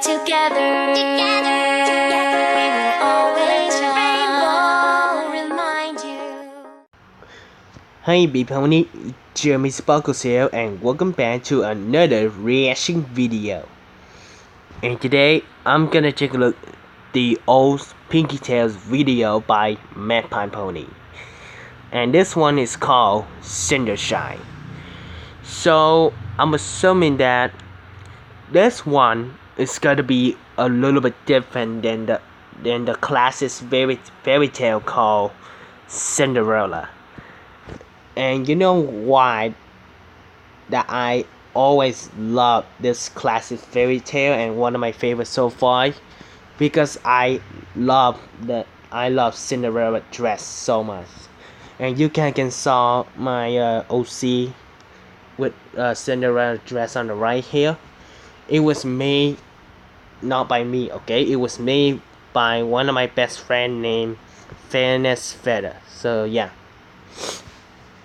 together, we will always rainbow remind you. Hey Pony, Jeremy Sparkles here and welcome back to another reaction video. And today I'm gonna take a look at the old Pinkie Tales video by MAGPIE. And this one is called Cindershy. So I'm assuming that this one is gonna be a little bit different than the classic fairy tale called Cinderella. And you know why that I always love this classic fairy tale and one of my favorites so far? Because I love Cinderella dress so much. And you can saw my OC with Cinderella dress on the right here. It was made not by me, okay? It was made by one of my best friend named Fairness Feather. So yeah,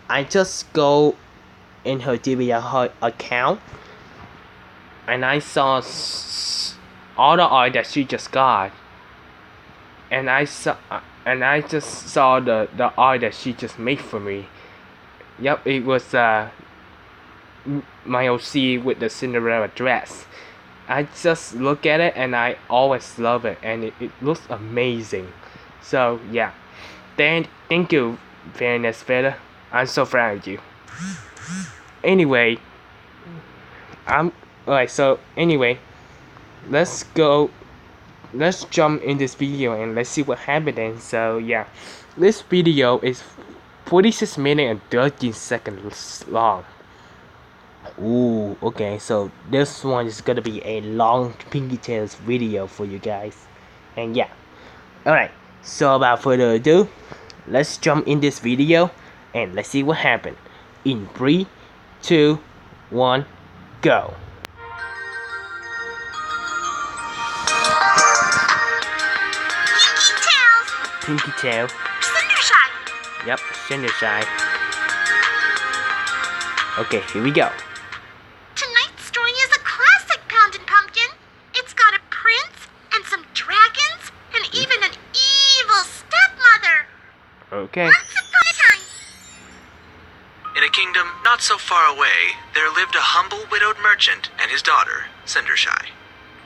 I just go in her DBR account and I saw all the art that she just got, and I just saw the art that she just made for me. Yep, it was my OC with the Cinderella dress. I just look at it and I always love it, and it looks amazing. So yeah, thank you, Fairness Feather. I'm so proud of you. Anyway, let's jump in this video and let's see what happened. So yeah, this video is 46 minutes and 13 seconds long. Ooh, okay, so this one is gonna be a long Pinkie Tales video for you guys. And yeah, alright, so without further ado, let's jump in this video and let's see what happened. In 3, 2, 1, go. Pinkie Tales. Cindershy. Yep, Cindershy. Okay, here we go. Tonight's story is a classic, Poundin' Pumpkin. It's got a prince and some dragons and even an evil stepmother. Okay. Once upon a time. In a kingdom not so far away, there lived a humble widowed merchant and his daughter, Cindershy.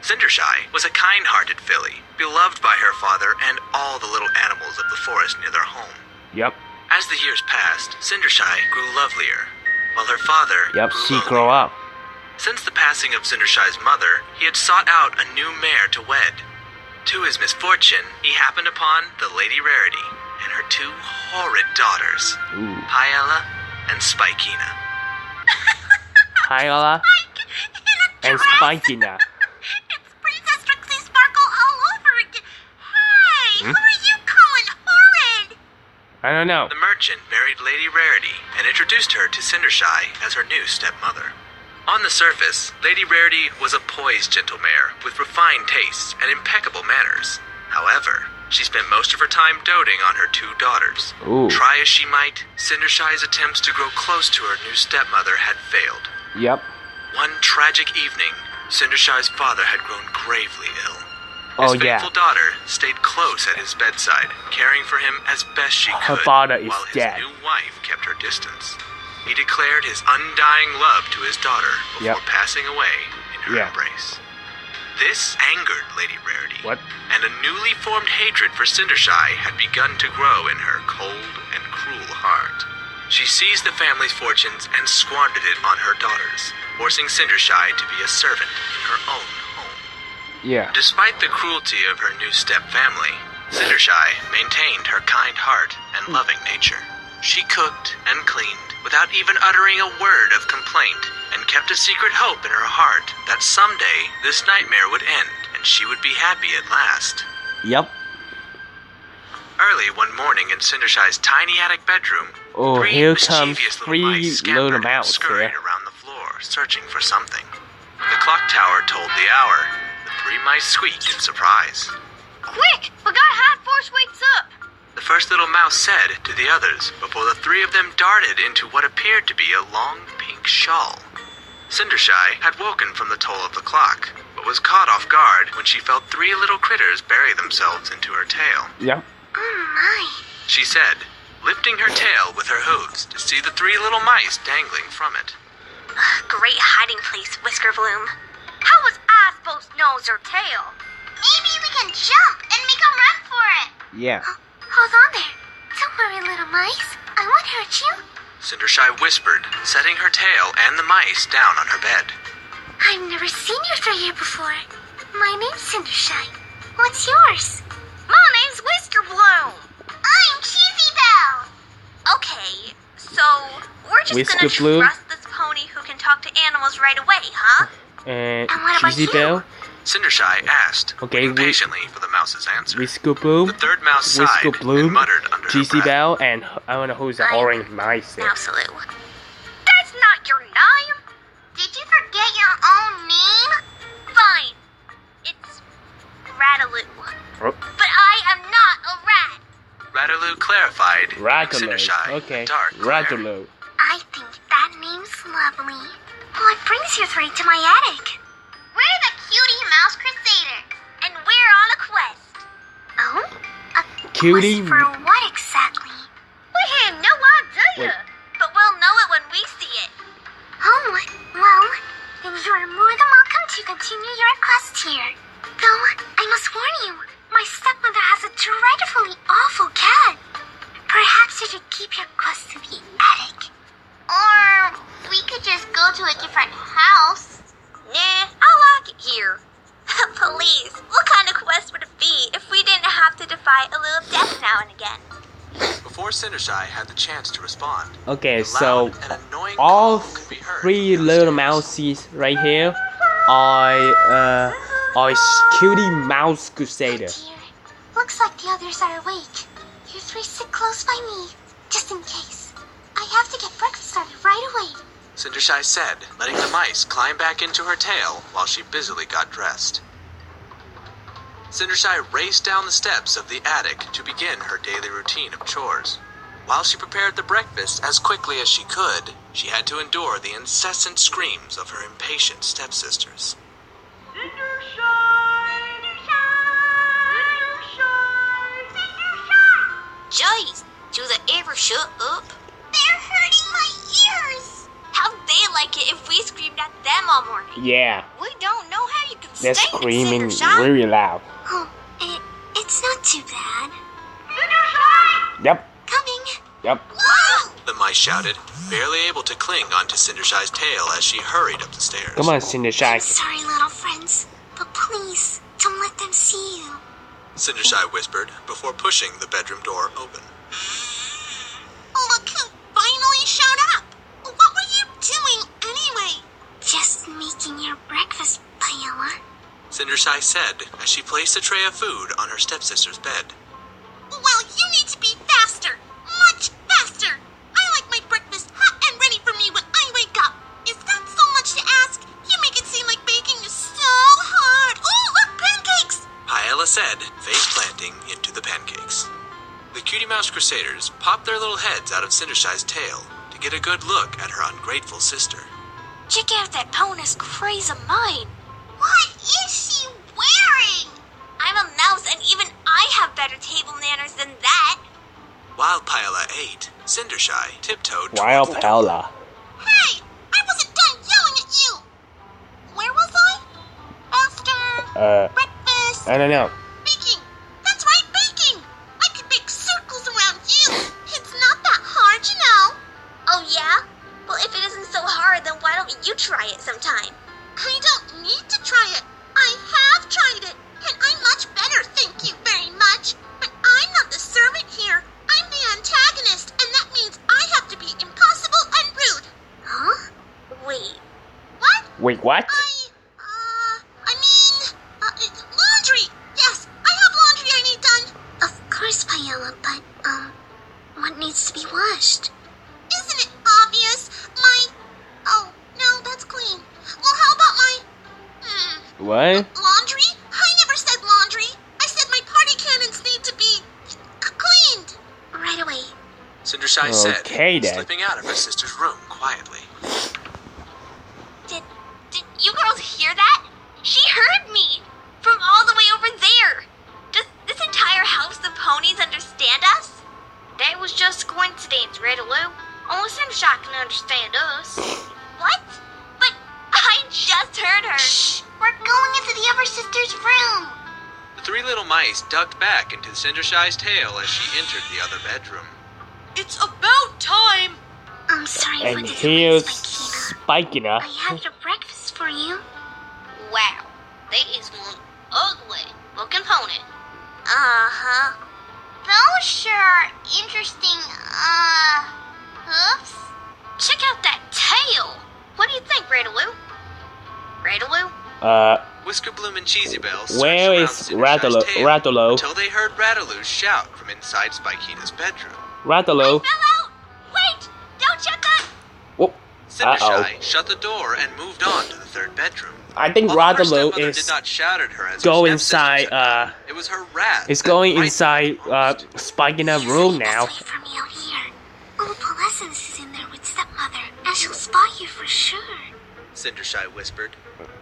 Cindershy was a kind-hearted filly, beloved by her father and all the little animals of the forest near their home. Yep. As the years passed, Cindershy grew lovelier, while her father She grew grew lonelier. up. Since the passing of Cindershy's mother, he had sought out a new mare to wed. To his misfortune, he happened upon the Lady Rarity and her two horrid daughters, Ooh. Paella and Spikina. Hyla and Spikina. It's Princess Trixie Sparkle all over again. Hey, Hmm? who are you calling horrid? I don't know. The merchant married Lady Rarity and introduced her to Cindershy as her new stepmother. On the surface, Lady Rarity was a poised gentle mare with refined tastes and impeccable manners. However, she spent most of her time doting on her two daughters. Ooh. Try as she might, Cindershy's attempts to grow close to her new stepmother had failed. Yep. One tragic evening, Cindershy's father had grown gravely ill. Oh His yeah. faithful daughter stayed close at his bedside, caring for him as best she Her could, father is while his dead. new wife kept her distance. He declared his undying love to his daughter before Yep. passing away in her Yeah. embrace. This angered Lady Rarity, What? and a newly formed hatred for Cindershy had begun to grow in her cold and cruel heart. She seized the family's fortunes and squandered it on her daughters, forcing Cindershy to be a servant in her own home. Yeah. Despite the cruelty of her new step-family, Cindershy maintained her kind heart and loving nature. She cooked and cleaned without even uttering a word of complaint, and kept a secret hope in her heart that someday this nightmare would end and she would be happy at last. Yep. Early one morning in Cindershy's tiny attic bedroom, Oh, three here comes mischievous little 3 mice little scampered and mouse scurried here. around the floor, searching for something. The clock tower told the hour. The 3 mice squeaked in surprise. Quick, we got Hot Force wakes up. The first little mouse said to the others before the 3 of them darted into what appeared to be a long pink shawl. Cindershy had woken from the toll of the clock, but was caught off guard when she felt 3 little critters bury themselves into her tail. Yep. Oh my. She said, lifting her tail with her hooves to see the 3 little mice dangling from it. Great hiding place, Whisker Bloom. How was I supposed to nose her tail? Maybe we can jump and make a run for it. Yeah. Hold on there. Don't worry, little mice. I won't hurt you. Cindershy whispered, setting her tail and the mice down on her bed. I've never seen you 3 here before. My name's Cindershy. What's yours? My name's Whisker Bloom. I'm Cheesy Belle. Okay, so we're just Whisker gonna Bloom? trust this pony who can talk to animals right away, huh? And And what about Cheesy you? Belle, Cindershy asked, Okay, waiting patiently for the mouse's answer. Whisker Bloom, The 3rd mouse sighed Whisker Bloom, and muttered under Cheesy her breath. Belle, and I don't know who's the I'm orange mice there. Mousaloo. That's not your name. Did you forget your own name? Fine. It's Rataloo. Oh, But I am not a rat. Rataloo clarified, giving Rataloo. Cindershy Okay, a dark glare. Rataloo. I think that name's lovely. What brings you 3 to my attic? We're the Cutie Mouse Crusaders, and we're on a quest. Oh? A Cutie- quest for what exactly? We have no idea, Wait. but we'll know it when we see it. Oh, well, then you are more than welcome to continue your quest here. Though, I must warn you, my stepmother has a dreadfully awful cat. Perhaps you should keep your quest to the attic. Or we could just go to a different house. Nah, I like it here. Please, what kind of quest would it be if we didn't have to defy a little death now and again? Before Cindershy had the chance to respond, Okay, a so loud and annoying all call could be heard 3 from little downstairs. mouses right here are Cutie Mouse Crusader. Dear, looks like the others are awake. You 3 sit close by me, just in case. I have to get breakfast started right away. Cindershy said, letting the mice climb back into her tail while she busily got dressed. Cindershy raced down the steps of the attic to begin her daily routine of chores. While she prepared the breakfast as quickly as she could, she had to endure the incessant screams of her impatient stepsisters. Jeez, do they ever shut up? They're hurting my ears. How'd they like it if we screamed at them all morning? Yeah, We don't know how you can they're stand it, screaming Cindershy. really loud. Oh, it's not too bad. Yep, Coming. yep. Whoa! The mice shouted, barely able to cling onto Cindershy's tail as she hurried up the stairs. Come on, I'm Cindershy. sorry, little friends, but please don't let them see you. Cindershy whispered before pushing the bedroom door open. Look who finally showed up. What were you doing anyway? Just making your breakfast, Paella. Cindershy said as she placed a tray of food on her stepsister's bed. Well, you need to be faster. Much faster. I like my breakfast hot and ready for me when I wake up. Is that so much to ask? You make it seem like baking is so hard. Oh, look, pancakes. Paella said, face planting into the pancakes. The Cutie Mouse Crusaders popped their little heads out of Cindershy's tail to get a good look at her ungrateful sister. Check out that pony's crazy mind. What is she wearing? I'm a mouse and even I have better table manners than that. While Paella ate, Cindershy tiptoed Wild toward the door. Paula. Hey, I wasn't done yelling at you. Where was I? After breakfast. I don't know. Baking. That's right, baking. I could make circles around you. It's not that hard, you know. Oh, yeah? Well, if it isn't so hard, then why don't you try it sometime? I don't need to try it. I have tried it, and I'm much better, thank you very much. But I'm not the servant here. I'm the antagonist, and that means I have to be impossible and rude. Huh? Wait. What? Wait, what? Laundry! Yes, I have laundry I need done. Of course, Paella, but, what needs to be washed? Isn't it obvious? Oh, no, that's clean. Well, how about What? laundry? I never said laundry. I said my party cannons need to be cleaned. Right away. Cindershy Okay, said, then. slipping out of her sister's room quietly. Did you girls hear that? She heard 3 little mice ducked back into Cindershy's tail as she entered the other bedroom. It's about time! I'm sorry And for the here's Spikina. Spikina. I have your breakfast for you. Wow, that is one ugly looking pony. Uh-huh. Those sure are interesting, hoofs. Check out that tail! What do you think, Radaloo? Radaloo? Whiskerbloom and Cheesy Belle searched Where around is Cindershy's tail Ratalo? until they heard Radaloo shout from inside Spikina's bedroom. Ratalo. Fell out! Wait! Don't shut that! Whoop. Cindershy shut the door and moved on to the 3rd bedroom. I think Although her Ratalo stepmother is did not shout at her as go her stepsisters inside, had done. It was her wrath It's that going frightened inside her most. Spikina room now. Wait for me out here. Opalescence is in there with stepmother, and she'll spot you for sure. Cindershy whispered.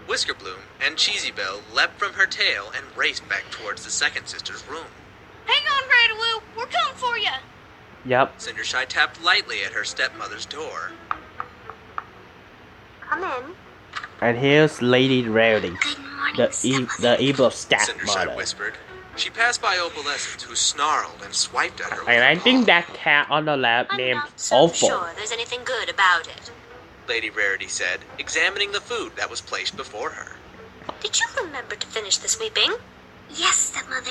Whiskerbloom and Cheesy Belle leapt from her tail and raced back towards the 2nd sister's room. Hang on, Radaloo! We're coming for you! Yep. Cindershy tapped lightly at her stepmother's door. Come in. And here's Lady Rarity, Good morning, the stepmother. evil Cindershy stepmother. whispered. She passed by Opalescence, who snarled and swiped at her with And I her think paw. that cat on the left I'm named not so Awful. sure there's anything good about it. Lady Rarity said, examining the food that was placed before her. Did you remember to finish the sweeping? Yes, stepmother.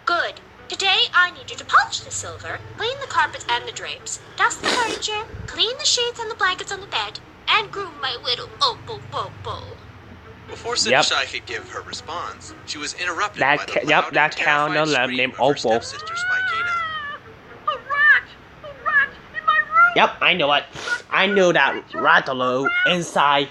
Good. Today I need you to polish the silver, clean the carpets and the drapes, dust the furniture, clean the sheets and the blankets on the bed, and groom my little Opal Wopo. Before Yep. Cindershy could give her response, she was interrupted That by the ca- yep, loud that and terrified cat on the left scream named of her Opal. stepsister Spikina. A rat! A rat in my room! Yep, I know it. I know that Ratalo inside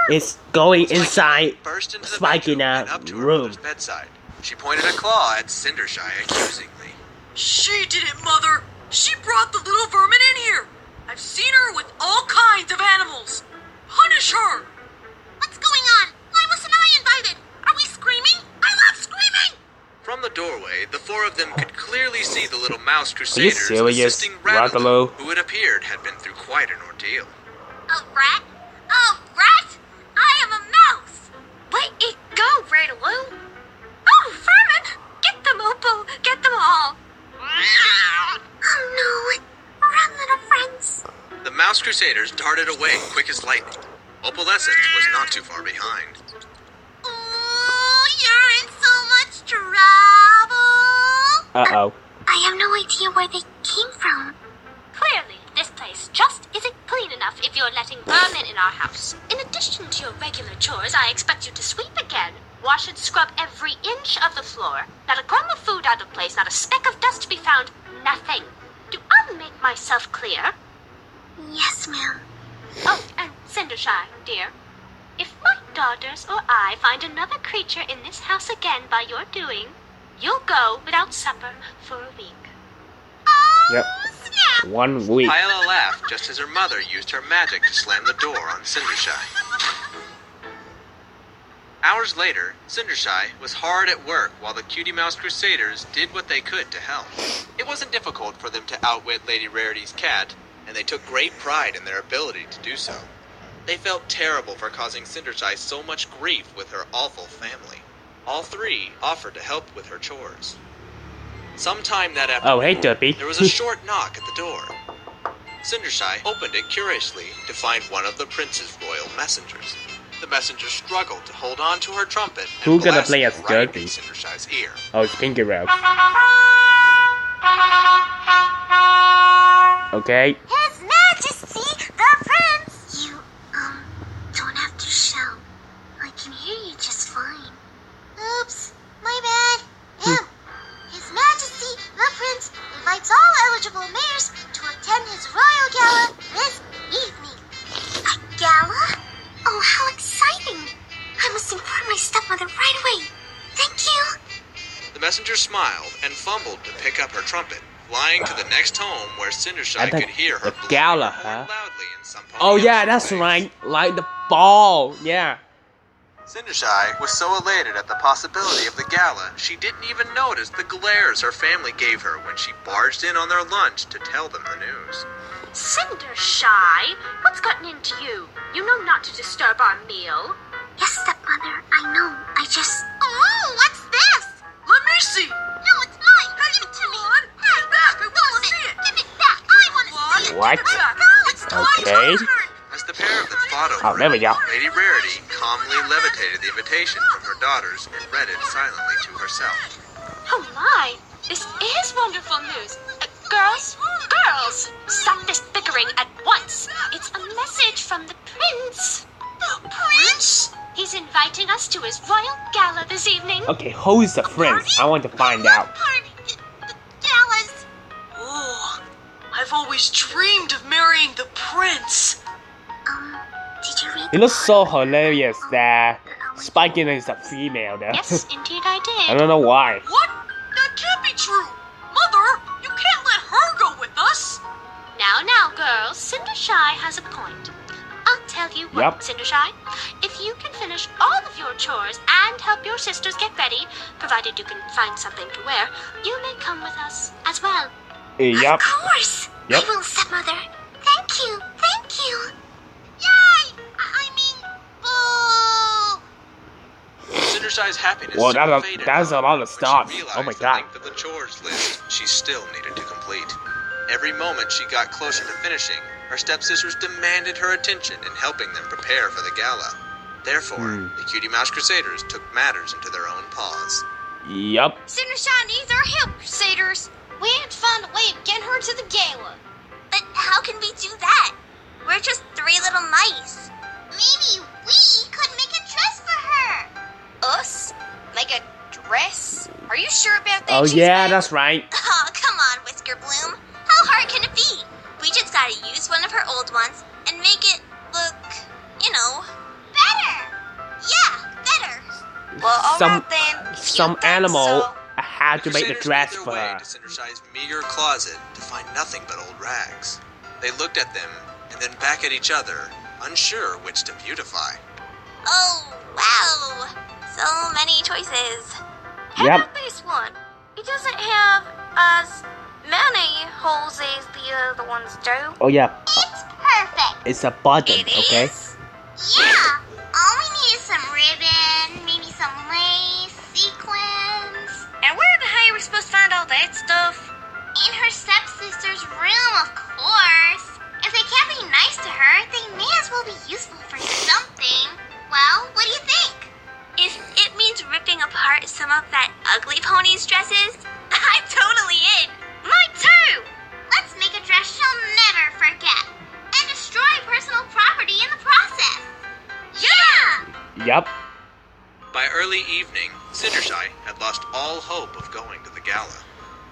is going inside Burst into the bedroom and up Spikina to her room. mother's bedside. She pointed a claw at Cindershy accusingly. She did it, Mother! She brought the little vermin in here! I've seen her with all kinds of animals! Punish her! What's going on? Why wasn't I invited? Are we screaming? I love screaming! From the doorway, the 4 of them could clearly see the little mouse crusaders serious, assisting Ratalo, Ratalo? who it appeared had been through quite an ordeal. A rat? A rat? I am a mouse! Let it go, Radaloo! Oh, vermin! Get them, Opal! Get them all! Oh no! Run, little friends! The mouse crusaders darted away quick as lightning. Opalescence was not too far behind. Oh, you're in so much trouble! Uh-oh. I have no idea where they came from. Clearly, this place just isn't clean enough if you're letting vermin in our house. In addition to your regular chores, I expect you to sweep again, wash and scrub every inch of the floor. Not a crumb of food out of place, not a speck of dust to be found, nothing. Do I make myself clear? Yes, ma'am. Oh, and Cindershy, dear, if my daughters or I find another creature in this house again by your doing, you'll go without supper for a week. Yep. 1 week. Hyla laughed just as her mother used her magic to slam the door on Cindershy. Hours later, Cindershy was hard at work while the Cutie Mouse Crusaders did what they could to help. It wasn't difficult for them to outwit Lady Rarity's cat, and they took great pride in their ability to do so. They felt terrible for causing Cindershy so much grief with her awful family. All 3 offered to help with her chores. Sometime that afternoon, Oh, hey, Derpy. there was a short knock at the door. Cindershy opened it curiously to find one of the prince's royal messengers. The messenger struggled to hold on to her trumpet and Who gonna blasted play as right Derpy? in Cindershy's ear. Oh, it's Pinkie Rose. Okay. His Majesty, the Prince! You, don't have to shout. I can hear you just fine. Oops, my bad. Yeah. His Majesty, the Prince, invites all eligible mayors to attend his royal gala this evening. A gala? Oh, how exciting! I must inform my stepmother right away. Thank you. The messenger smiled and fumbled to pick up her trumpet, flying to the next home where Cindershy At the- could hear her the gala, blowing huh? more loudly in some Oh pony yeah, else's that's face. right. Like the ball. Yeah. Cindershy was so elated at the possibility of the gala, she didn't even notice the glares her family gave her when she barged in on their lunch to tell them the news. Cindershy, what's gotten into you? You know not to disturb our meal. Yes, stepmother, I know. I just... Oh, what's this? Let me see. No, it's mine. Give it to me. Give it back. I want to see it. Give it back. I want to see it. What? Give it back. It's Okay. As the pair of them fought over Oh, there we go. Lady Rarity calmly levitated the invitation from her daughters and read it silently to herself. Oh my, this is wonderful news. Girls, stop this bickering at once. It's a message from the prince. The prince? He's inviting us to his royal gala this evening. Okay, who's the prince? I want to find out. Party. The galas. Oh, I've always dreamed of marrying the prince. Did you read It looks so hilarious that Spiking is a female though. Yes, indeed I I did. don't know why. What? That can't be true. Mother, you can't let her go with us. Now, girls, Cindershy has a point. I'll tell you what, Yep. Cindershy. If you can finish all of your chores and help your sisters get ready, provided you can find something to wear, you may come with us as well. Yep. Of course. Yep. I will, stepmother. Thank you. Thank you. Yay! I mean, boo! Cindershy's happiness Well, soon faded, that's a lot of when she stuff. realized Oh my the God. length of the chores list she still needed to complete. Every moment she got closer to finishing, her stepsisters demanded her attention in helping them prepare for the gala. Therefore, the Cutie Mouse Crusaders took matters into their own paws. Yup. Cindershy needs our help, Crusaders. We have to find a way of getting her to the gala. But how can we do that? We're just three little mice. Maybe we could make a dress for her. Us? Make a dress? Are you sure about that? Oh yeah, Cheeseman? that's right. Oh, come on, Whisker Bloom. How hard can it be? We just gotta use one of her old ones and make it look, better. Yeah, better. Well, Some- then. Some animal had to make the Crusaders dress made their for way her. to Cindershy's meager closet to find nothing but old rags. They looked at them and then back at each other, unsure which to beautify. Oh, wow. So many choices. How Yep. about this one? It doesn't have as many holes as the other ones do. Oh yeah, It's perfect. it's a button, okay? Yeah. All we need is some ribbon, maybe some lace, sequins. And where the hell are we supposed to find all that stuff? In her stepsister's room, of course. If they can't be nice to her, they may as well be useful for something. Well, what do you think? If it means ripping apart some of that ugly pony's dresses, I'm totally in. Mine too. Let's make a dress she'll never forget. And destroy personal property in the process. Yeah! Yup. By early evening, Cindershy had lost all hope of going to the gala.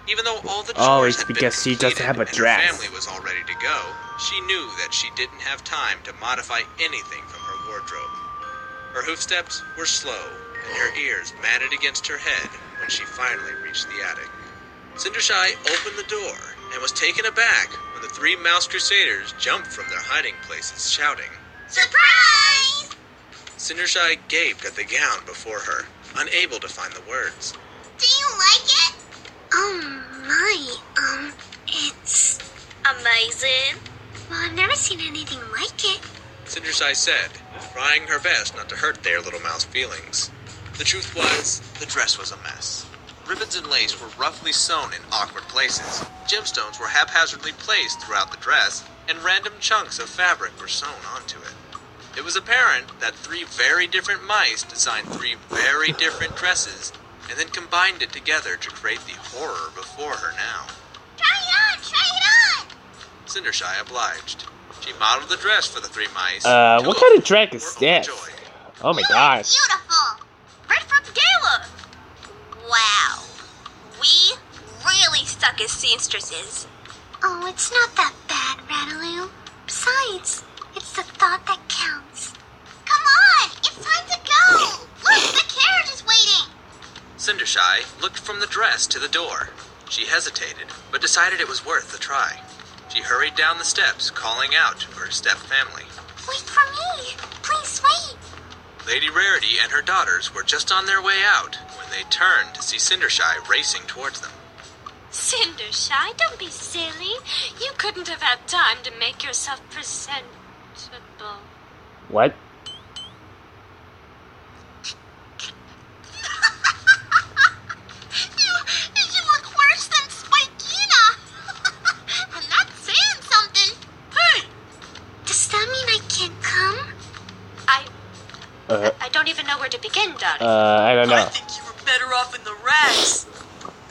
Even though all the chores Oh, it's had been because she doesn't completed have a and dress. her family was all ready to go, she knew that she didn't have time to modify anything from her wardrobe. Her hoofsteps were slow, and her ears matted against her head when she finally reached the attic. Cindershy opened the door and was taken aback when the three Mouse Crusaders jumped from their hiding places, shouting. Surprise! Cindershy gaped at the gown before her, unable to find the words. Do you like it? Oh my, it's amazing. Well, I've never seen anything like it. Cindershy said, trying her best not to hurt their little mouse feelings. The truth was, the dress was a mess. Ribbons and lace were roughly sewn in awkward places. Gemstones were haphazardly placed throughout the dress, and random chunks of fabric were sewn onto it. It was apparent that three very different mice designed three very different dresses, and then combined it together to create the horror before her now. Try it on! Try it on! Cindershy obliged. She modeled the dress for the three mice. What kind of dress is were this? overjoyed. Oh my gosh. Beautiful! Ready for the gala! Wow. We really suck as seamstresses. Oh, it's not that bad, Rataloo. Besides, it's the thought that counts. Come on! It's time to go! Look, the carriage is waiting! Cindershy looked from the dress to the door. She hesitated, but decided it was worth the try. She hurried down the steps, calling out to her step-family. Wait for me! Please wait! Lady Rarity and her daughters were just on their way out when they turned to see Cindershy racing towards them. Cindershy, don't be silly. You couldn't have had time to make yourself presentable. What? You I don't even know where to begin, darling. I don't I know. think you were better off in the rats.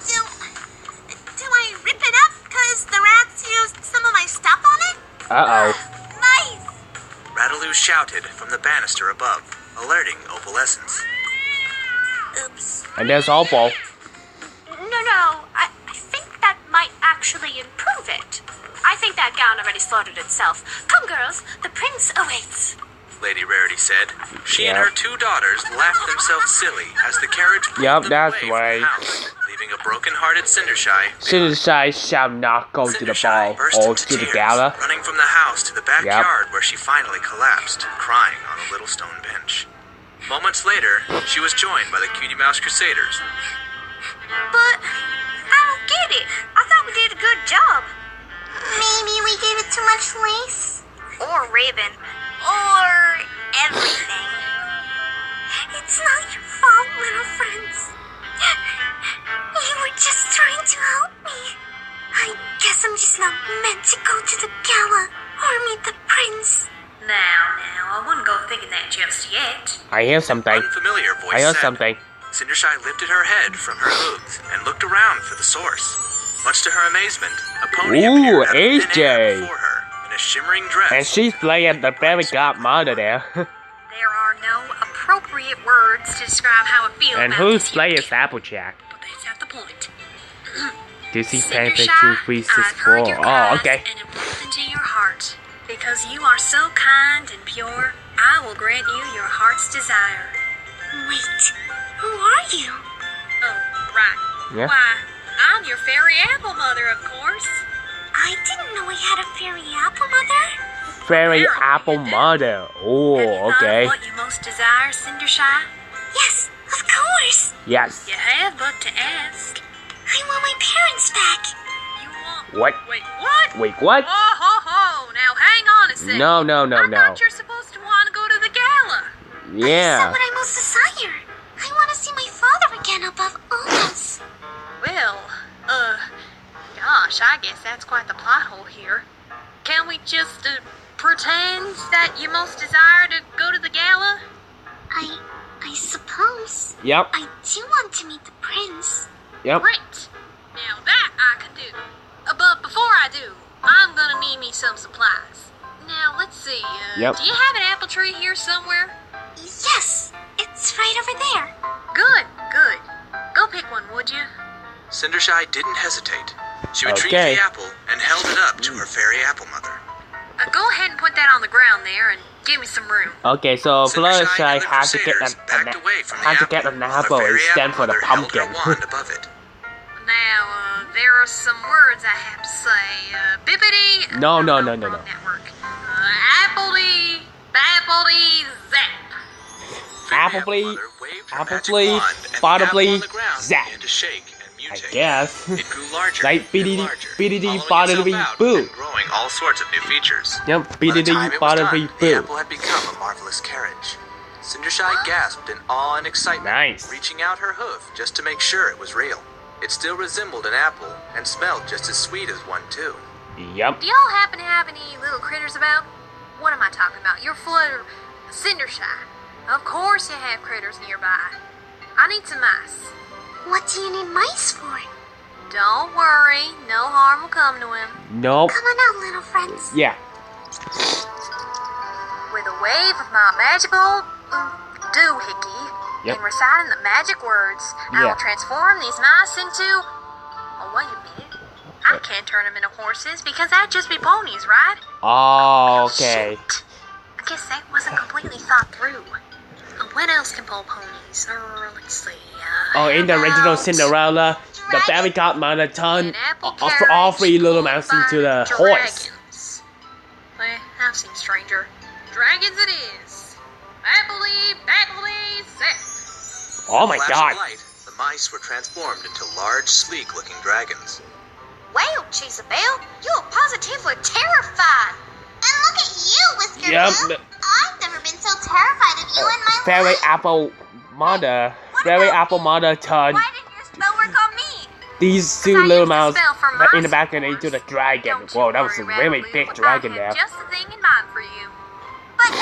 Do I rip it up because the rats used some of my stuff on it? Uh-oh. Nice! Rataloo shouted from the banister above, alerting Opalescence. Oops. And there's Opal. No. I think that might actually improve it. I think that gown already slaughtered itself. Come, girls, the prince awaits. Lady Rarity said. She and Yep. her 2 daughters laughed themselves silly as the carriage pulled Yep, them that's away right. from the house, leaving a broken-hearted Cindershy. Cindershy shall not go to the ball burst or into to the tears, gala. running from the house to the backyard where she finally collapsed, crying on a little stone bench. Moments later, she was joined by the Cutie Mouse Crusaders. But I don't get it. I thought we did a good job. Maybe we gave it too much lace? Or ribbon. Or everything. It's not your fault, little friends. You were just trying to help me. I guess I'm just not meant to go to the gala or meet the prince. Now, I wouldn't go thinking that just yet. I hear something. Unfamiliar voice I heard said. something. Cindershy lifted her head from her hooves and looked around for the source. Much to her amazement, a pony Ooh, appeared out of thin air AJ. before her in a shimmering dress. And she's playing the fairy godmother there. There are no appropriate words to describe how I feel And about who's this playing here, Applejack? but that's not the point. This is Cindershy, perfect 2, 3, 6, I've heard 4. your Oh, cries okay. and have looked into your heart. Because you are so kind and pure, I will grant you your heart's desire. Wait, who are you? Oh, right. Yeah. Why, I'm your fairy apple mother, of course. I didn't know I had a fairy apple mother. Fairy apple mother. Have you Oh, thought okay. of what you most desire, Cindershy? Yes, of course. Yes. You have but to ask. I want my parents back. You want... What? Wait, what? Wait, what? Oh, ho, ho. Now, hang on a second. No. I thought you're supposed to want to go to the gala. I said Yeah. what I most desire. I want to see my father again above all else. Well, gosh, I guess that's quite the plot hole here. Can we just, pretend that you most desire to go to the gala? I suppose. Yep. I do want to meet the prince. Yep. Great. Now that I can do. But before I do, I'm gonna need me some supplies. Now, let's see, Yep. do you have an apple tree here somewhere? Yes, it's right over there. Good. Go pick one, would you? Cindershy didn't hesitate. She retrieved Okay. the apple and held it up to her fairy apple mother. Go ahead and put that on the ground there and give me some room. Okay, so Fluttershy and the has to get Crusaders backed away from the has to apple, get an while apple the fairy instead for the apple mother pumpkin. held her wand above it. Now, there are some words I have to say. Bippity... No. Wrong network. Appledy... Zap. Appleby, Mother waved her magic Appleby, wand, and the Bottleby, apple on the ground Zap. began to shake and I mutate. guess. It grew larger Like and biddity, larger, biddity, hollowing boddity, itself out boo. and growing all sorts of new features. Yep, By the biddity, time it was done, boddity, the boo. apple had become a marvelous carriage. Cindershy gasped in awe and excitement, Nice. reaching out her hoof just to make sure it was real. It still resembled an apple and smelled just as sweet as one too. Yep. Do y'all happen to have any little critters about? What am I talking about? Your Flutter... Cindershy. Of course you have critters nearby. I need some mice. What do you need mice for? Don't worry, no harm will come to him. Nope. Come on out, little friends. Yeah. With a wave of my magical doohickey Yep. and reciting the magic words, I Yeah. will transform these mice into... Oh, wait a minute. I can't turn them into horses because that'd just be ponies, right? Oh, okay. Shoot. I guess that wasn't completely thought through. What else can pull ponies? Let's see. Oh, in the how original about Cinderella, the fairy godmother turned an apple all carriage 3 little pulled mouse by into the horse. dragons? I've seen stranger. Dragons it is. Appleby, zip. Oh my Flash god. of light, the mice were transformed into large, sleek-looking dragons. Well, Cheesabelle, you're positively terrified. And look at you, Whisker Yep. Boo. I've never been so terrified of you in my Fairy life. apple mother. Fairy apple mother turned Why didn't your spell work on me? these 2 I little used a mouse spell for mice, in the back of and into the course. dragon. Don't you Whoa, that was a worry, really Rattleoo, big I dragon have there. just the thing in mind for you. But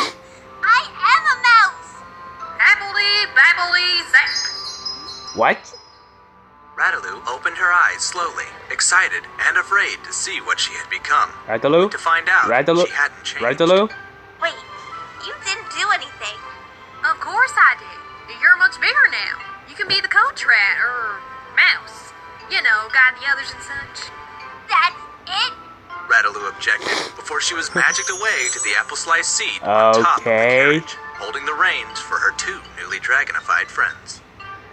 I am a mouse. What? Rataloo opened her eyes slowly, excited and afraid to see what she had become. Rataloo? To find out, Rataloo? she hadn't changed. Rataloo? Wait, you didn't do anything. Of course I did. You're much bigger now. You can be the coach rat or mouse. You know, guide the others and such. That's it? Rataloo objected before she was magicked away to the apple slice seat on top of the Okay. carriage, holding the reins for her two newly dragonified friends.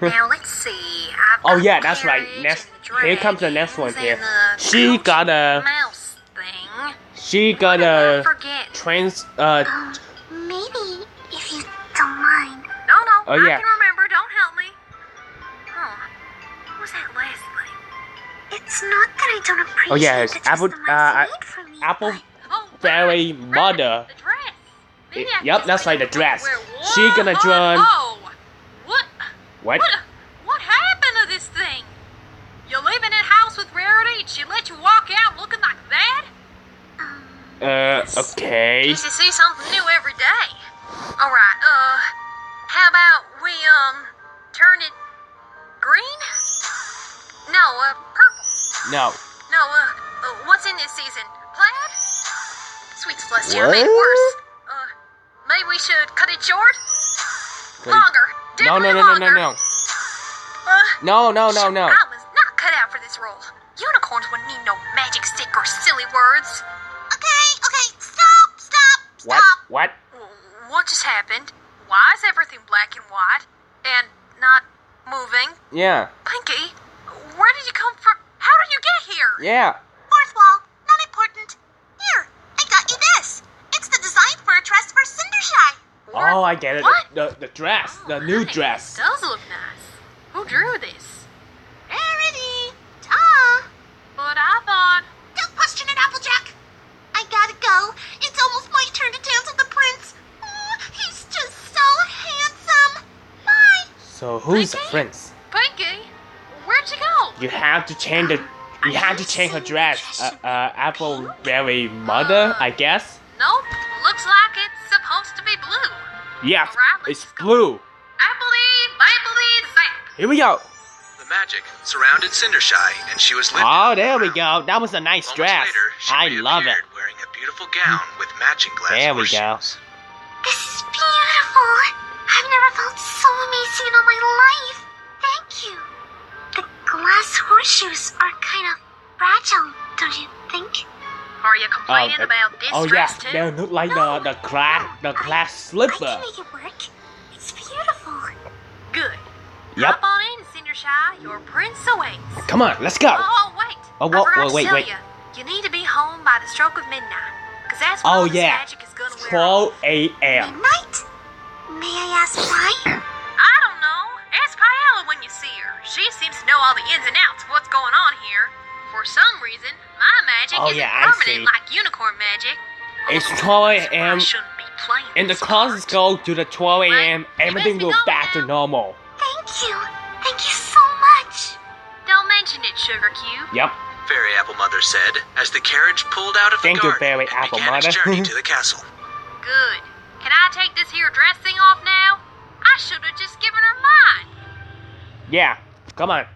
Now let's see. Oh yeah, that's right. Next, here comes the next one here. She got a, mouse thing. she got I a forget. trans, Maybe, if you don't mind. No, Oh, I yeah. can remember. Don't help me. Huh. What was that last thing? It's not that I don't appreciate oh yeah, it's the apple, just the mice made for me, apple but Oh, fairy right, mother. The dress. Maybe I can Yep, just that's right, make the dress. wear She one gonna on- join- Oh, What? What happened to this thing? You live in a house with Rarity and she let you walk out looking like that? Okay. Guess you see something new every day. Alright, how about we, turn it green? No, purple. No. No, what's in this season? Plaid? Sweets bless you, What? made worse. Maybe we should cut it short? Longer. No, no, Definitely no, no, no, longer. no. No, no, no, no. I was not cut out for this role. Unicorns wouldn't need no magic stick or silly words. Okay, stop. What? What? What just happened? Why is everything black and white and not moving? Yeah. Pinkie, where did you come from? How did you get here? Yeah. Fourth wall, not important. Here, I got you this. It's the design for a dress for Cindershy. Oh, I get it. What? The dress. Oh, The new nice. dress. It does look nice. Who drew this? Rarity, ta. But I thought... Don't question it, Applejack. I gotta go. It's almost my turn to dance with the prince. He's just so handsome. Bye. So who's the Pinkie? prince? Pinkie, where'd you go? You have to change the. You have to change her dress. Apple Berry Mother, I guess. Nope, looks like it's supposed to be blue. Yes, Alright, it's let's go. blue. Appledy, zap. Here we go. The magic surrounded Cindershy, and she was lifted. Oh, there we go. That was a nice Moments dress. later, she I love it. reappeared wearing a beautiful gown with matching glass There we go. horseshoes. This is beautiful. I've never felt so amazing in all my life. Thank you. The glass horseshoes are kind of fragile, don't you think? Are you complaining about this Oh yeah, dress too? they look like the class I slipper. can make it work. It's beautiful. Good. Yep. Hop on in, Cindershy. Your prince awaits. Come on, let's go. Oh, wait. Oh, I forgot wait, to tell wait. you. You need to be home by the stroke of midnight. Because that's when Oh all this yeah, magic is gonna wear off. 12 a.m. Midnight? May I ask why? I don't know. Ask Paella when you see her. She seems to know all the ins and outs of what's going on here. For some reason, my magic Oh, isn't yeah, I permanent see. like unicorn magic. It's Although 12 a.m. I shouldn't be playing And the this classes part. go to the 12 a.m. Everything will back to normal. Thank you. Thank you so much. Don't mention it, Sugar Cube. Yep. Fairy Apple Mother said as the carriage pulled out of the Thank you, garden Fairy and Apple began Mother. its journey to the castle. Good. Can I take this here dress thing off now? I should have just given her mine. Yeah. Come on.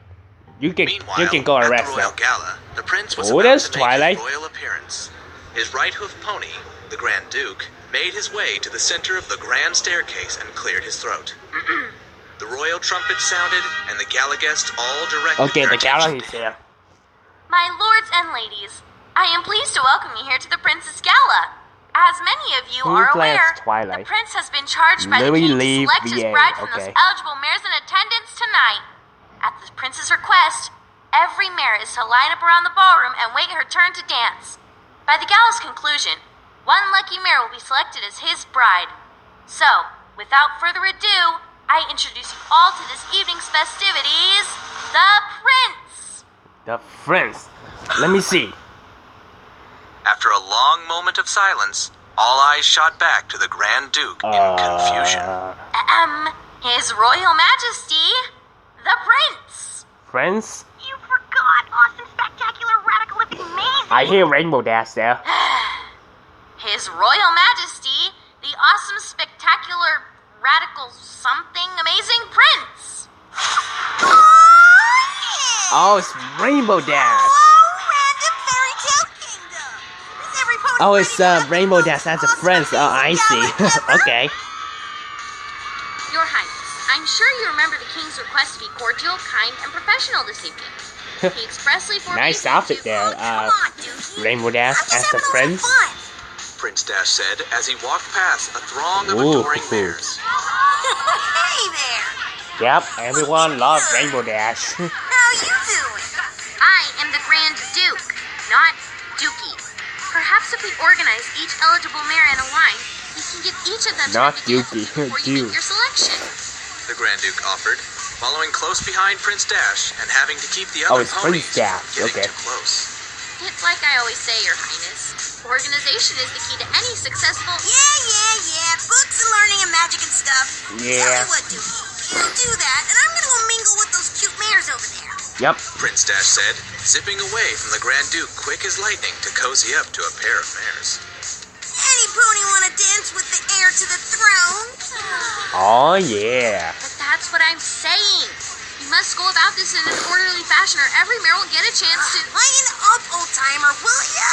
You can Meanwhile, go at arrest the now. royal gala, the prince was Oh, about there's to make Twilight. his royal appearance. His right hoof pony, the Grand Duke, made his way to the center of the grand staircase and cleared his throat. The royal trumpet sounded, and the gala guests all directed Okay, their the attention gallery's to him. here. My lords and ladies, I am pleased to welcome you here to the Princess Gala. As many of you Who are plays aware, Twilight? the prince has been charged by the Lily king Lee to select his VA, bride from okay. those eligible mares in attendance tonight. At the prince's request, every mare is to line up around the ballroom and wait her turn to dance. By the gala's conclusion, one lucky mare will be selected as his bride. So, without further ado, I introduce you all to this evening's festivities, the prince! The prince. Let me see. After a long moment of silence, all eyes shot back to the Grand Duke in confusion. His Royal Majesty, the Prince. Prince? You forgot awesome, spectacular, radical, amazing. I hear Rainbow Dash there. His Royal Majesty, the awesome, spectacular, radical, something amazing Prince. Oh, it's Rainbow Dash. Random fairy tale kingdom. Is every pony Oh, ready it's to have the Rainbow most Dash as a awesome friend. Oh, I see. gala ever? Okay. Your Highness, I'm sure you remember the King's request to be cordial, kind, and professional this evening. He expressly forbade Nice you outfit to- there. Come on, Dookie. Rainbow Dash I'm just as a having a friend. little fun. Prince Dash said as he walked past a throng of Ooh. adoring mares. Hey there. Yep, everyone loves Rainbow Dash. How you doing? I am the Grand Duke, not Dookie. Perhaps if we organize each eligible mare in a line, we can give each of them Not time to dance Dookie, before you Duke. make your selection. The Grand Duke offered, following close behind Prince Dash and having to keep the Oh, other it's ponies Prince Dash, from getting okay. too close. It's like I always say, Your Highness. Organization is the key to any successful... Yeah. Books and learning and magic and stuff. Tell Yeah. you what, Dookie. You do that, and I'm gonna go mingle with those cute mares over there. Yep. Prince Dash said, zipping away from the Grand Duke quick as lightning to cozy up to a pair of mares. Any pony wanna dance with the heir to the throne? Oh, yeah. But that's what I'm saying. You must go about this in an orderly fashion or every mare will get a chance to... Lighten up, old timer, will ya?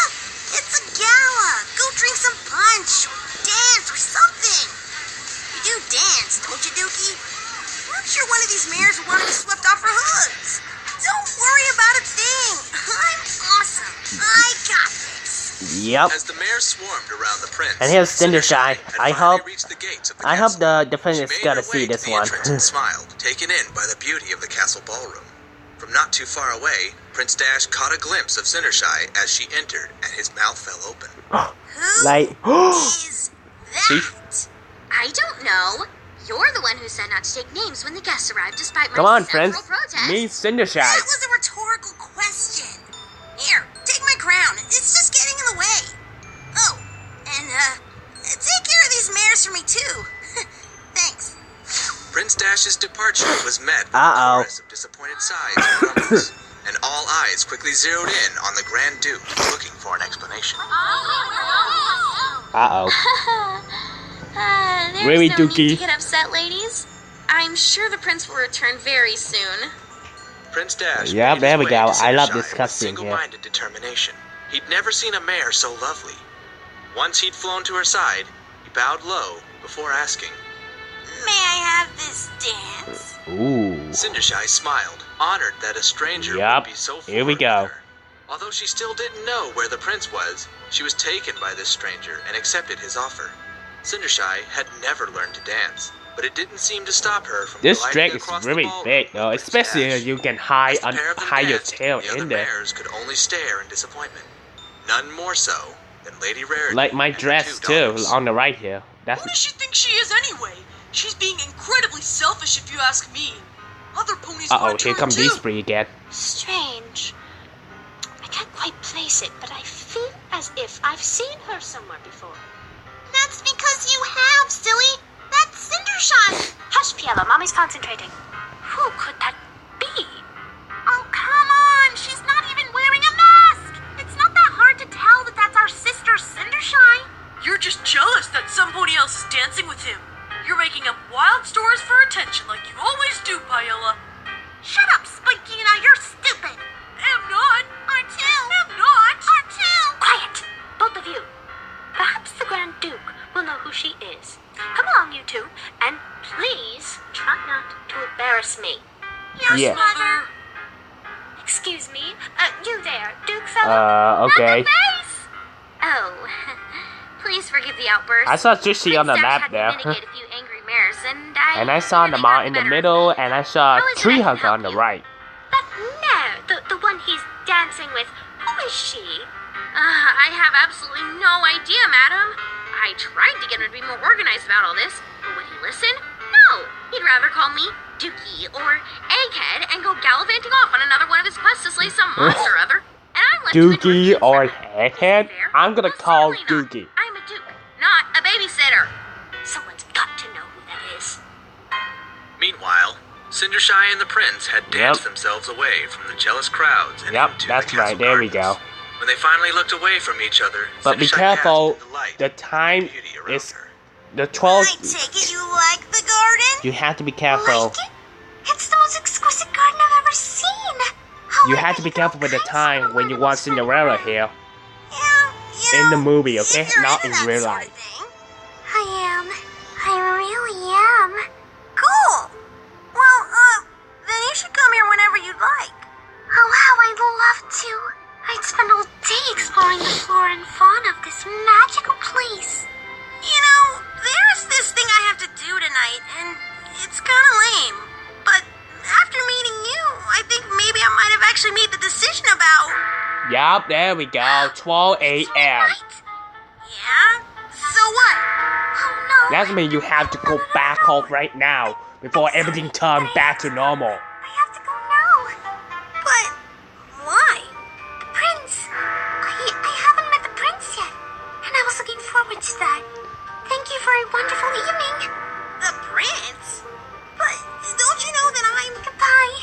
It's a gala. Go drink some punch, or dance, or something. You do dance, don't you, Dookie? I'm sure one of these mares will want to be swept off her hooves. Don't worry about a thing. I'm awesome. I got this. Yep. As the mares swarmed around the prince, And here's Cindershy. had I finally hope reached the gates of the I hope castle. the prince She is made gonna her see way this to the one. entrance and smiled, taken in by the beauty of the castle ballroom. From not too far away, Prince Dash caught a glimpse of Cindershy as she entered, and his mouth fell open. Who Like, is See? that? I don't know. You're the one who said not to take names when the guests arrived despite my come on, several friends. protests. Me, Cindershy. That was a rhetorical question. Here, take my crown. It's just getting in the way. Oh, and, take care of these mares for me, too. Thanks. Prince Dash's departure was met with Uh-oh. a chorus of disappointed sighs and grumbles, and all eyes quickly zeroed in on the Grand Duke, looking for an explanation. Uh-oh. There's Really, no need Dookie? to get upset, ladies. I'm sure the prince will return very soon. Prince Dash Yeah, made there his we way go. to I love Cindershy this with cutscene here. single-minded determination. He'd never seen a mare so lovely. Once he'd flown to her side, he bowed low before asking. May I have this dance? Ooh. Cindershy smiled, honored that a stranger Yup, would be so here we forward go. with her. Although she still didn't know where the prince was, she was taken by this stranger and accepted his offer. Cindershy had never learned to dance, but it didn't seem to stop her from This gliding drag is across the really ballroom big, with though, Prince especially Dash. if you can As hide the pair of them your danced, tail the other in there. mares could only stare in disappointment. None more so than Lady Rarity. Like my and her dress two too, daughters. on the right here. That's Who does she think she is anyway? She's being incredibly selfish if you ask me. Other ponies uh-oh, want to here turn come too. these three again. Strange. I can't quite place it, but I feel as if I've seen her somewhere before. That's because you have, silly. That's Cindershy. Hush, Piella, Mommy's concentrating. Who could that be? Oh, come on. She's not even wearing a mask. It's not that hard to tell that that's our sister, Cindershy. You're just jealous that somebody else is dancing with him. You're making up wild stories for attention like you always do, Paella. Shut up, Spinkina. You're stupid. Am not. I'm too. Am not. I'm too. Quiet, both of you. Perhaps the Grand Duke will know who she is. Come along, you two, and please try not to embarrass me. Yes, Yeah. Mother. Excuse me, you there, Duke fellow? Okay. Face! Oh, please forgive the outburst. I saw Trixie on the Prince Dash map had there. to mitigate a few angry mares, And I saw the nearly mom got in the better. middle, and I saw How is it Tree I can Hugger help on the you? right. But no, the one he's dancing with, who is she? I have absolutely no idea, madam. I tried to get him to be more organized about all this, but would he listen? No. He'd rather call me Dookie or Egghead and go gallivanting off on another one of his quests to slay some monster or other. And I'm left to enjoy Dookie the or amusement. Egghead? Fair? I'm gonna Well, call certainly not. Dookie. I'm a duke, not a babysitter. Someone's got to know who that is. Meanwhile, Cindershy and the prince had danced themselves away from the jealous crowds and Yep, into that's the castle right, there we gardens. go. When they finally looked away from each other, But be Cindershy careful, gasped in delight the at time beauty around is her. the 12. I take it you like the garden? You have to be careful. Like it? It's the most exquisite garden I've ever seen. How You have to be careful with the time when you watch Cinderella here. Yeah, In the movie, okay? if you're Not in into that real sort of life. thing. I am. I really am. Cool. Well, then you should come here whenever you'd like. Oh, wow, I'd love to. I'd spend all day exploring the flora and fauna of this magical place. You know, there's this thing I have to do tonight, and it's kind of lame. But after meeting you, I think maybe I might have actually made the decision about... Yup, there we go. 12 a.m. Yeah? So what? Oh no. That means you have to go back home right now before everything turns back to normal. I have to go now. But why? The prince. I haven't met the prince yet, and I was looking forward to that. Thank you for a wonderful evening. The prince? But don't you know that I'm... Goodbye.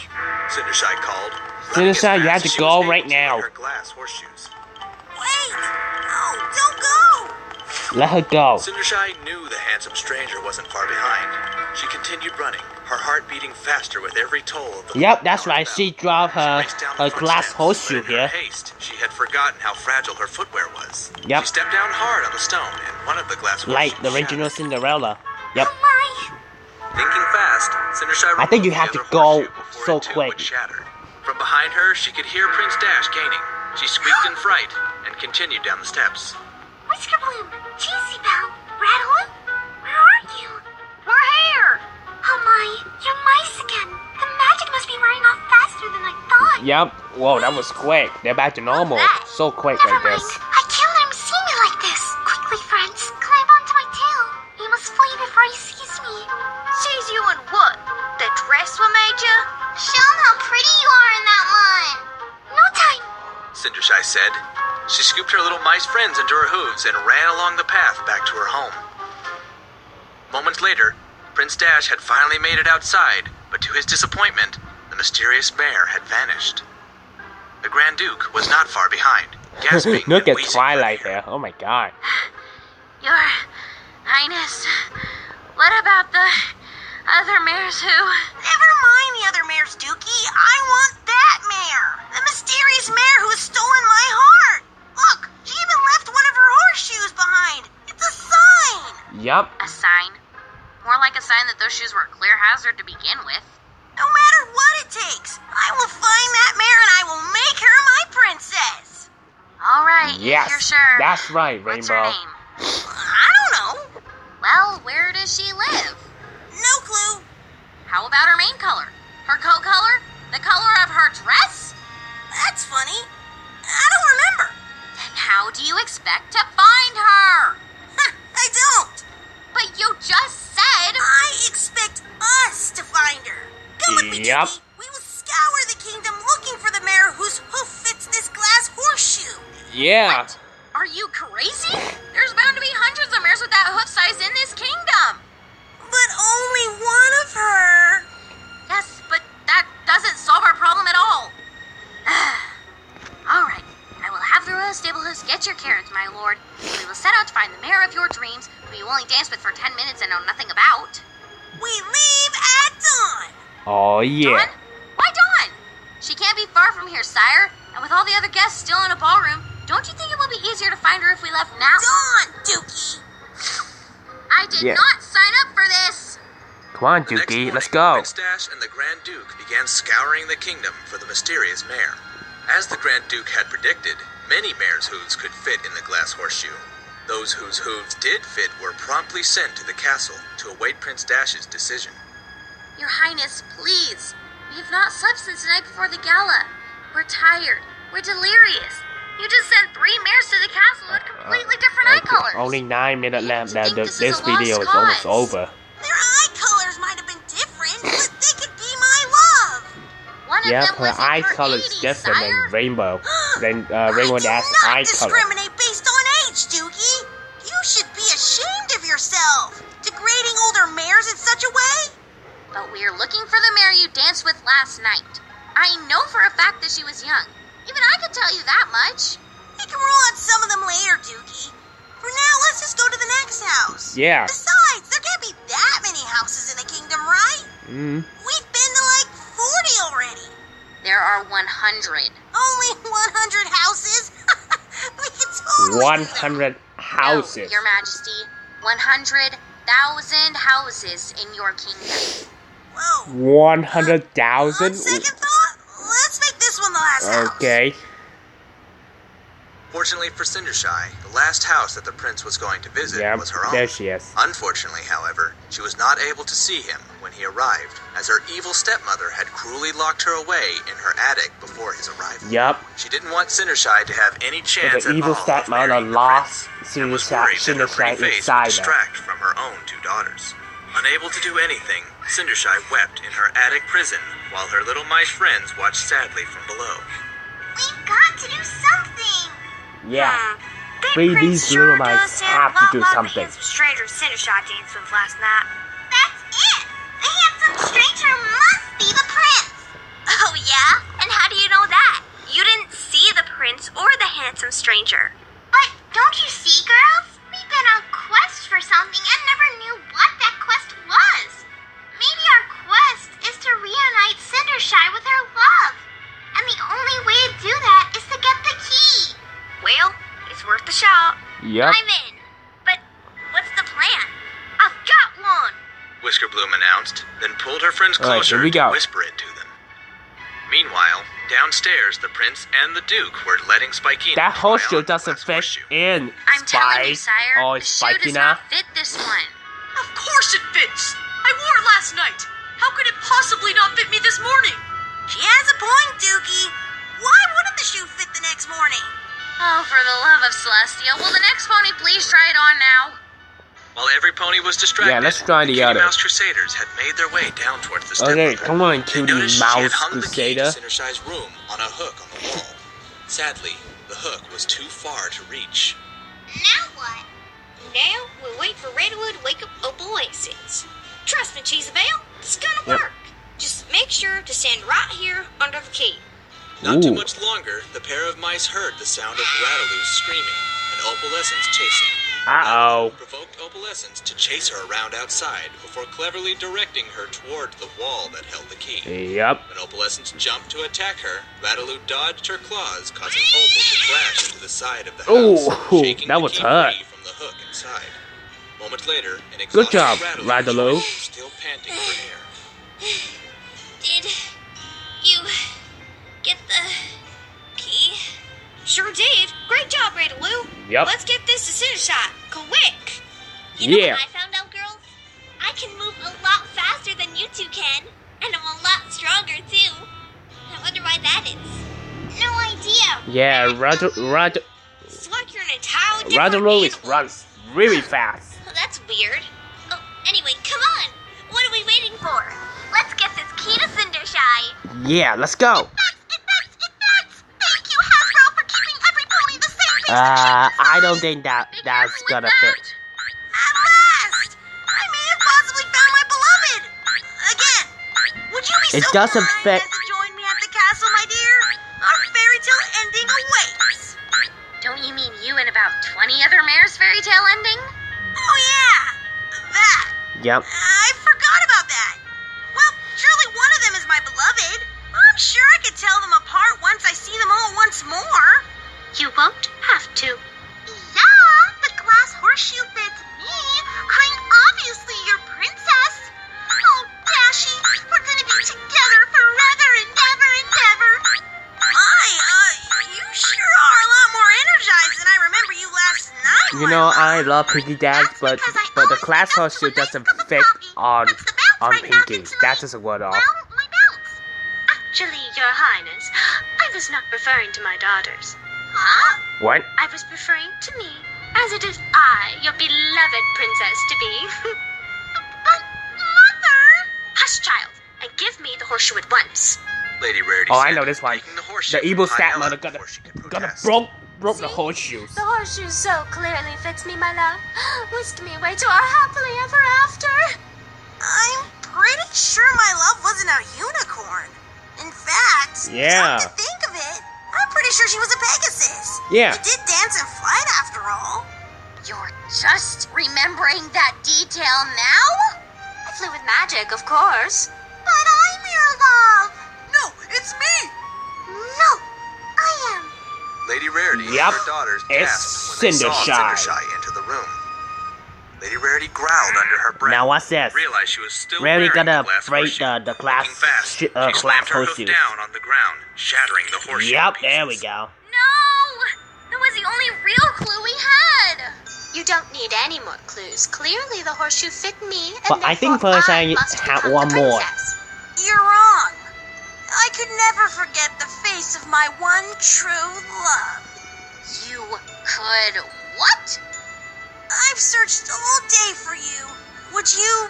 Cindershy called. Cindershy, you have to She go was able right to get now. her glass horseshoes. Wait. No, don't go. Let her go. Cindershy knew the handsome stranger wasn't far behind. She continued running, her heart beating faster with every toll of the... Yep, that's right. She dropped She her raced down the front glass steps, horseshoe but in her here. haste, she had forgotten how fragile her footwear was. Yep. She stepped down hard on the stone, and one of the glass Like horseshoes the original shattered. Cinderella. Yep. Oh my. Thinking fast, Cindershy I think you removed have the to other go horseshoe before so it too quick. would shatter. From behind her, she could hear Prince Dash gaining. She squeaked in fright and continued down the steps. Whisker Bloom, Cheesy Belle, Rattle, where are you? We're here! Oh my, you're mice again. The magic must be wearing off faster than I thought. Yep. Whoa, that was quick. They're back to normal. So quick Never like mind. this. I can't let him see me like this. Quickly, friends, climb onto my tail. He must flee before he sees me. Sees you in what? The dress we made you? Show him how pretty you are in that one. No time. Cindershy said. She scooped her little mice friends into her hooves and ran along the path back to her home. Moments later, Prince Dash had finally made it outside, but to his disappointment, the mysterious mare had vanished. The Grand Duke was not far behind, gasping Look and at wheezing Twilight for air. here. Oh my god. Your Highness, what about the other mares who... Never mind the other mares, Dookie. I want that mare. The mysterious mare who has stolen my heart. Look, she even left one of her horseshoes behind. It's a sign. Yup. A sign? More like a sign that those shoes were a clear hazard to begin with. No matter what it takes, I will find that mare and I will make her my princess. All right, Yes. you're sure. That's right, What's her Rainbow. name? I don't know. Well, where does she live? No clue. How about her mane color? Her coat color? The color of her dress? That's funny. I don't remember. Then how do you expect to find her? I don't. But you just said... I expect us to find her. Come with me, Yep. Dookie. We will scour the kingdom looking for the mare whose hoof fits this glass horseshoe. Yeah. What? Are you crazy? There's bound to be hundreds of mares with that hoof size in this kingdom. But only one of her. Yes, but that doesn't solve our problem at all. All right, I will have the royal stable hoofs get your carrots, my lord. We will set out to find the mare of your dreams, who you only dance with for 10 minutes and know nothing about. We leave at dawn. Oh yeah. Dawn? Why Dawn? She can't be far from here, sire. And with all the other guests still in a ballroom, don't you think it will be easier to find her if we left now? Dawn, Dookie. I did Yeah. not sign up for this. Come on, The next Dookie. morning, Let's go. Prince Dash and the Grand Duke began scouring the kingdom for the mysterious mare. As the Grand Duke had predicted, many mares' hooves could fit in the glass horseshoe. Those whose hooves did fit were promptly sent to the castle to await Prince Dash's decision. Your Highness, please. We have not slept since the night before the gala. We're tired. We're delirious. You just sent 3 mares to the castle with completely different eye colors. Only 9 minutes left. You think Now this this is a lost video is almost cause? over. Their eye colors might have been different, but they could be my love. One of Yeah, them her was in eye her color is 80s, different sire. than Rainbow. Than I Rainbow do Dash not eye color. discriminate based on age, Dookie. You should be ashamed of yourself, degrading older mares in such a way. But we're looking for the mare you danced with last night. I know for a fact that she was young. Even I could tell you that much. We can rule on some of them later, Dookie. For now, let's just go to the next house. Yeah. Besides, there can't be that many houses in the kingdom, right? Mm. We've been to like 40 already. There are 100. Only 100 houses? We can totally 100 houses. No, Your Majesty. 100,000 houses in your kingdom. Whoa. 100,000? On second thought, let's make this one the last house. Okay. Fortunately for Cindershy, the last house that the prince was going to visit Yep, was her own. there she is. Unfortunately, however, she was not able to see him when he arrived, as her evil stepmother had cruelly locked her away in her attic before his arrival. Yup. She didn't want Cindershy to have any chance The at evil all of stepmother marrying the lost prince, and was Cindershy worried that her pretty face would inside her. distract from her own 2 daughters. Unable to do anything, Cindershy wept in her attic prison while her little mice friends watched sadly from below. We've got to do something. Yeah. That Free prince these little sure mice does sound have a to lot do like something. The handsome stranger Cindershy danced with last night. That's it. The handsome stranger must be the prince. Oh yeah? And how do you know that? You didn't see the prince or the handsome stranger. But don't you see, girls? We've been on quest for something and never knew what that quest was. Maybe our quest is to reunite Cindershy with her love. And the only way to do that is to get the key. Well, it's worth a shot. Yup. I'm in. But what's the plan? I've got one. Whisker Bloom announced, then pulled her friends Alright, closer here we to go. whisper it to them. Meanwhile, downstairs, the prince and the duke were letting Spikina That try horseshoe on the doesn't glass fit horseshoe. in I'm telling you, Spike sire, or the shoe does Spikina. not fit this one. Of course it fits. I wore it last night. How could it possibly not fit me this morning? She has a point, Dookie. Why wouldn't the shoe fit the next morning? Oh, for the love of Celestial, will the next pony please try it on now? While every pony was distracted, Yeah, let's try the Kitty other. Mouse Crusaders had made their way down towards the Okay, stepmother. come on, They Kitty noticed she had Mouse hung the key to Crusader. Cindershy's room on a hook on the wall. Sadly, the hook was too far to reach. Now what? Now we'll wait for Redwood to wake up Oasis. Trust me, Cheesabelle, it's gonna Yep. work. Just make sure to stand right here under the key. Not too Ooh. much longer, the pair of mice heard the sound of Rataloo screaming and Opalescence chasing. Uh-oh. Provoked Opalescence to chase her around outside before cleverly directing her toward the wall that held the key. Yup. When Opalescence jumped to attack her, Rataloo dodged her claws, causing Opal to crash into the side of the house, Ooh, shaking that the was key hurt. free from the hook inside. Moments later, an Good exhausted job, Rataloo, Rataloo. still panting for air. Did you get the key? Sure did. Great job, Redaloo. Yep. Let's get this to Cindershy. Quick. You know Yeah. what I found out, girls? I can move a lot faster than you two can. And I'm a lot stronger, too. I wonder why that is. No idea. Yeah, It's like you're an entirely different Rataloo is animal. runs really fast. Well, that's weird. Oh, anyway, come on. What are we waiting for? Let's get this key to Cindershy. Yeah, let's go. It fits. Thank you, Hasbro, for keeping every pony the same pace. I don't think that's gonna fit. At last! I may have possibly found my beloved! Again! Would you be It so doesn't kind fit. as to join me at the castle, my dear? Our fairy tale ending awaits! Don't you mean you and about 20 other mares fairy tale ending? Oh yeah! That! Yep. I forgot about that! Well, surely one of them is my beloved. I'm sure I could tell them apart once I see them all once more. You won't have to. Yeah, the glass horseshoe fits me. I'm obviously your princess. Oh, Dashie, we're gonna be together forever and ever and ever. You sure are a lot more energized than I remember you last night. You know, I love Pinkie Dance, but the class horseshoe doesn't fit on Pinkie. That doesn't work off. Well, my bounce. Actually, Your Highness, I was not referring to my daughters. Huh? What? I was referring to me, as it is I, your beloved princess to be. But, Mother... Hush, child, and give me the horseshoe at once. Lady Rarity Oh, I said, know this one. taking the horseshoe The evil from high stepmother up before she could gonna protest. broke the horseshoes. The horseshoe so clearly fits me, my love. Whisk me away to our happily ever after. I'm pretty sure my love wasn't a unicorn. In fact, Yeah. come to think of it, I'm pretty sure she was a Pegasus. Yeah. It did dance in flight after all. You're just remembering that detail now? I flew with magic, of course. But I'm your love. No, it's me! No, I am. Lady Rarity Yep, and her daughters it's gasped when they saw Cindershy. Cindershy enter the room. Lady Rarity growled under her breath. Now what's this? Realized she was still Rarity wearing gotta the glass break horseshoe. the glass Looking fast, she glass slammed her hoof horseshoes. down on the ground, shattering the horseshoe Yep, pieces. there we go. No! That was the only real clue we had. You don't need any more clues. Clearly, the horseshoe fit me, and But I think therefore first I must have become one the more. princess. You're wrong. I could never forget the face of my one true love. You could what? I've searched all day for you. Would you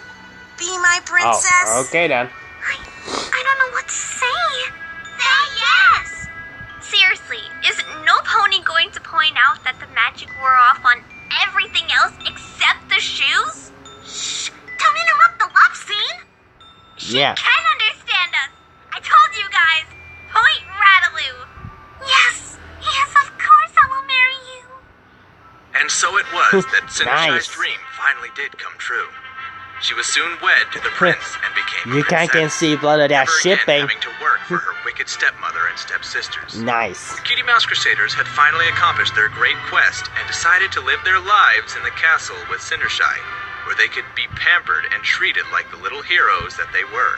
be my princess? Oh, okay then. I don't know what to say. Say yes! Seriously, is no pony going to point out that the magic wore off on everything else except the shoes? Shh! Don't interrupt the love scene. She Yeah. can understand us. I told you guys. Point Rataloo. Yes, of course I will marry you. And so it was that Cindershy's Nice. dream finally did come true. She was soon wed to the prince and became You can't princess, see blood of that never again shipping. having to work for her wicked stepmother and stepsisters. Nice. The Cutie Mouse Crusaders had finally accomplished their great quest and decided to live their lives in the castle with Cindershy, where they could be pampered and treated like the little heroes that they were.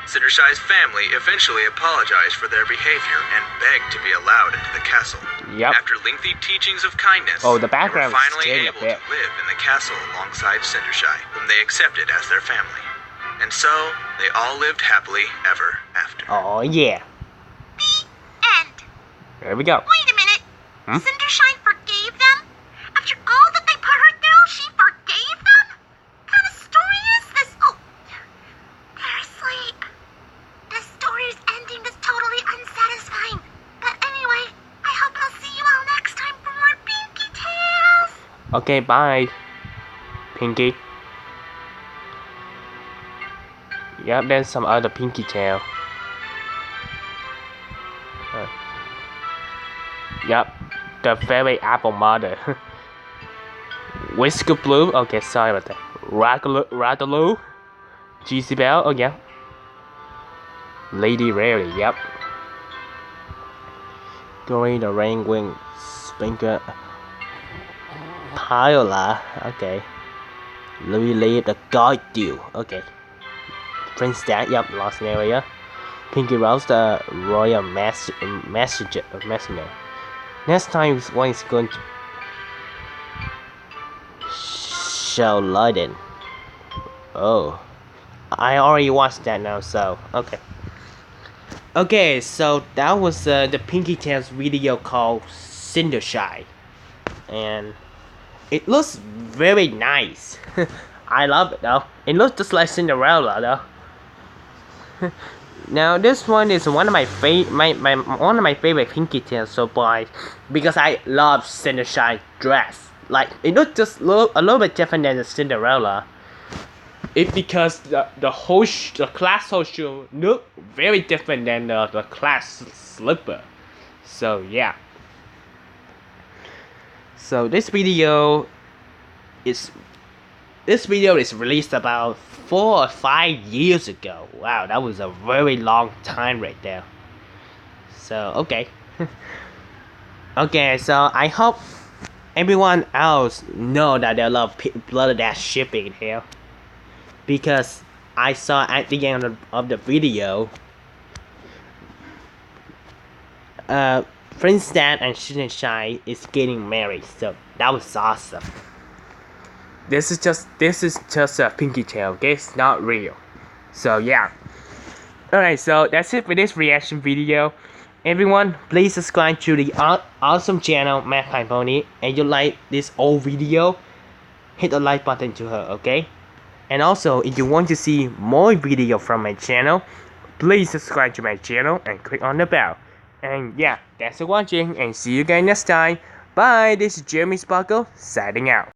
Cindershy's family eventually apologized for their behavior and begged to be allowed into the castle. Yep. After lengthy teachings of kindness, Oh, the background they is were finally changing a able bit. to live in the castle alongside Cindershy, whom they accepted as their family. And so, they all lived happily ever after. Oh yeah. And There we go. wait a minute. Hmm? Cindershy forgave them? After all that they put her through, she forgave them? What kind of story is this? Oh, seriously. This story's ending is totally unsatisfying. But anyway, I hope I'll see you all next time for more Pinkie Tales. Okay, bye. Pinkie. Yep, there's some other Pinkie tail. Yep, the fairy apple mother. Whisker Blue, okay, sorry about that. Rataloo, Jezebel, oh yeah. Lady Rarity, yep. Glory the Rain Wing, Spinker, Piola, okay. Lily the God Dew, okay. Prince Dad, yep, Lost Area. Pinkie Rose, the Royal Messenger. Next time one is going to show London. Oh, I already watched that now, so okay. Okay, so that was the Pinkie Tales video called Cindershy, and it looks very nice. I love it though. It looks just like Cinderella though. Now this one is one of my favorite Pinkie Tales so far, because I love Cindershy's dress. Like it looks just a little bit different than the Cinderella. It because the class horseshoe look very different than the class slipper. So yeah. So this video is released about 4 or 5 years ago. Wow, that was a very long time right there. So okay. Okay, so I hope everyone else know that they love Blood Dash shipping here, because I saw at the end of the video Prince Dan and Cindershy is getting married, so that was awesome. This is just a Pinkie Tale, okay? It's not real. So yeah. Alright, so that's it for this reaction video. Everyone, please subscribe to the awesome channel MAGPIE Pony, and you like this old video, hit the like button to her, okay? And also, if you want to see more video from my channel, please subscribe to my channel and click on the bell. And yeah, thanks for watching, and see you guys next time. Bye, this is Jeremy Sparkle, signing out.